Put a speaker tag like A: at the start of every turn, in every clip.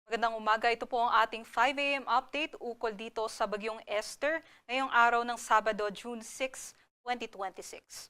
A: Magandang umaga, ito po ang ating 5 AM update ukol dito sa Bagyong Esther ngayong araw ng Sabado, June 6, 2026.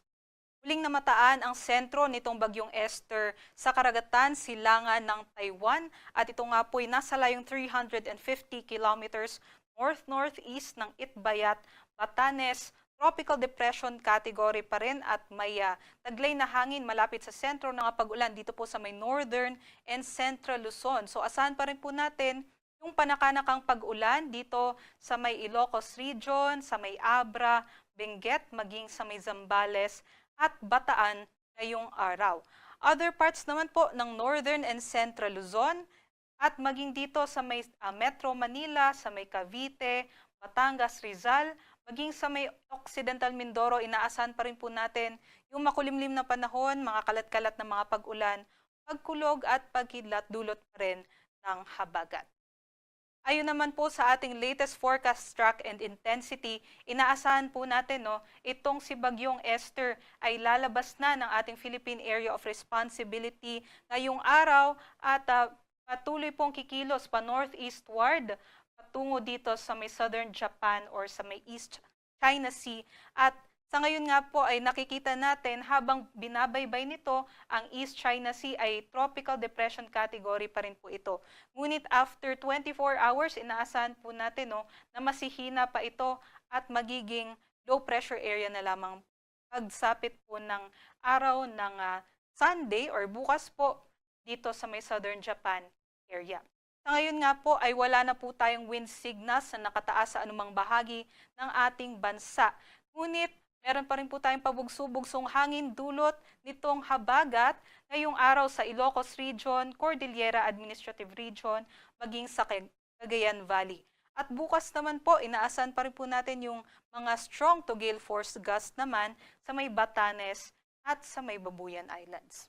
A: Muling namataan ang sentro nitong Bagyong Esther sa karagatan silangan ng Taiwan at ito nga po'y nasa layong 350 kilometers north-northeast ng Itbayat, Batanes, tropical depression category pa rin at may taglay na hangin malapit sa sentro ng pag-ulan dito po sa may northern and central Luzon. So asahan pa rin po natin yung panakanakang pag-ulan dito sa may Ilocos region, sa may Abra, Benguet, maging sa may Zambales at Bataan ngayong araw. Other parts naman po ng northern and central Luzon at maging dito sa may Metro Manila, sa may Cavite, Batangas, Rizal, maging sa may Occidental Mindoro, inaasahan pa rin po natin yung makulimlim na panahon, mga kalat-kalat na mga pag-ulan, pagkulog at pagkidlat dulot pa rin ng habagat. Ayon naman po sa ating latest forecast track and intensity, inaasahan po natin itong si Bagyong Esther ay lalabas na ng ating Philippine Area of Responsibility ngayong araw at patuloy pong kikilos pa northeastward patungo dito sa may southern Japan or sa may East China Sea at sa ngayon nga po ay nakikita natin habang binabaybay nito ang East China Sea ay tropical depression category pa rin po ito. Ngunit after 24 hours, inaasahan po natin na masihina pa ito at magiging low pressure area na lamang pagsapit po ng araw ng Sunday or bukas po dito sa may southern Japan area. Sa ngayon nga po ay wala na po tayong wind signals na nakataas sa anumang bahagi ng ating bansa. Ngunit meron pa rin po tayong pabugso-bugsong hangin dulot nitong habagat ngayong araw sa Ilocos Region, Cordillera Administrative Region, maging sa Cagayan Valley. At bukas naman po, inaasahan pa rin po natin yung mga strong to gale force gust naman sa may Batanes at sa may Babuyan Islands.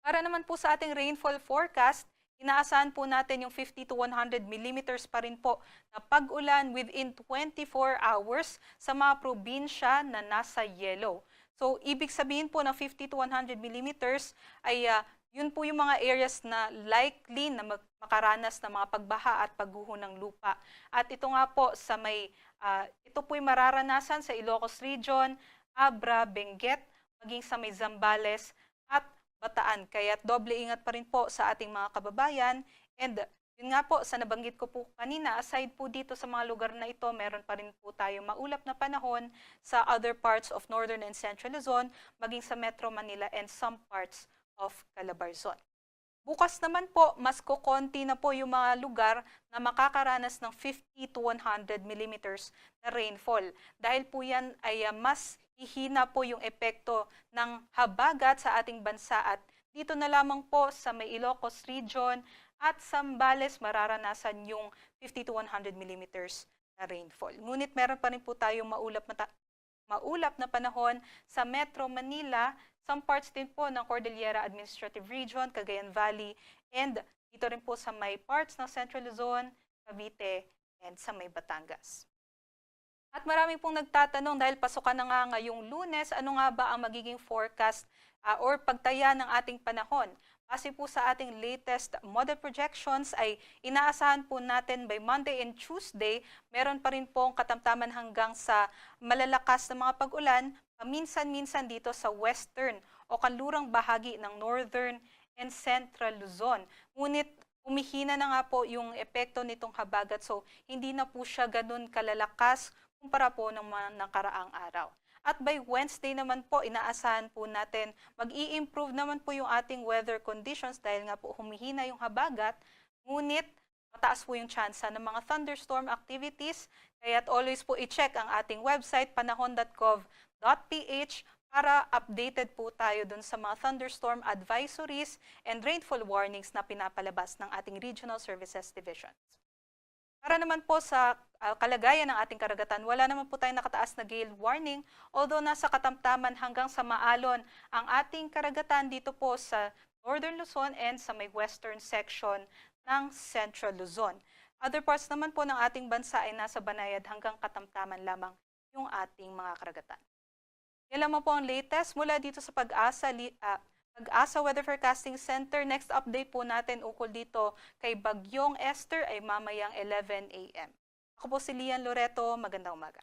A: Para naman po sa ating rainfall forecast, inaasahan po natin yung 50 to 100 millimeters pa rin po na pag-ulan within 24 hours sa mga probinsya na nasa yellow. So, ibig sabihin po na 50 to 100 millimeters ay yun po yung mga areas na likely na makaranas ng mga pagbaha at pagguho ng lupa. At ito nga po sa may, ito po yung mararanasan sa Ilocos Region, Abra, Benguet, maging sa may Zambales at Bataan. Kaya doble ingat pa rin po sa ating mga kababayan. And yun nga po, sa nabanggit ko po kanina, aside po dito sa mga lugar na ito, meron pa rin po tayo maulap na panahon sa other parts of Northern and Central Luzon, maging sa Metro Manila and some parts of Calabarzon. Bukas naman po, mas kukonti na po yung mga lugar na makakaranas ng 50 to 100 millimeters na rainfall. Dahil po yan ay mas hihina po yung epekto ng habagat sa ating bansa at dito na lamang po sa may Ilocos Region at Zambales mararanasan yung 50 to 100 millimeters na rainfall. Ngunit meron pa rin po tayong maulap na panahon sa Metro Manila, some parts din po ng Cordillera Administrative Region, Cagayan Valley, and dito rin po sa may parts ng Central Luzon, Cavite, and sa may Batangas. At marami pong nagtatanong dahil pasukan na nga ngayong Lunes, ano nga ba ang magiging forecast or pagtaya ng ating panahon? Base po sa ating latest model projections ay inaasahan po natin by Monday and Tuesday, meron pa rin pong katamtaman hanggang sa malalakas na mga pag-ulan, paminsan-minsan dito sa western o kanlurang bahagi ng northern and central Luzon. Ngunit umihina na nga po yung epekto nitong habagat so hindi na po siya ganun kalalakas kumpara po ng mga nakaraang araw. At by Wednesday naman po, inaasahan po natin, mag-i-improve naman po yung ating weather conditions dahil nga po humihina yung habagat, ngunit mataas po yung tsansa ng mga thunderstorm activities. Kaya't always po i-check ang ating website, panahon.gov.ph para updated po tayo dun sa mga thunderstorm advisories and rainfall warnings na pinapalabas ng ating Regional Services Divisions. Para naman po sa kalagayan ng ating karagatan, wala naman po tayong nakataas na gale warning, although nasa katamtaman hanggang sa maalon ang ating karagatan dito po sa Northern Luzon and sa may western section ng Central Luzon. Other parts naman po ng ating bansa ay nasa banayad hanggang katamtaman lamang yung ating mga karagatan. Yan lamang po ang latest mula dito sa Pag-asa Pag-asa Weather Forecasting Center, next update po natin ukol dito kay Bagyong Esther ay mamayang 11 a.m. Ako po si Lian Loreto, magandang umaga.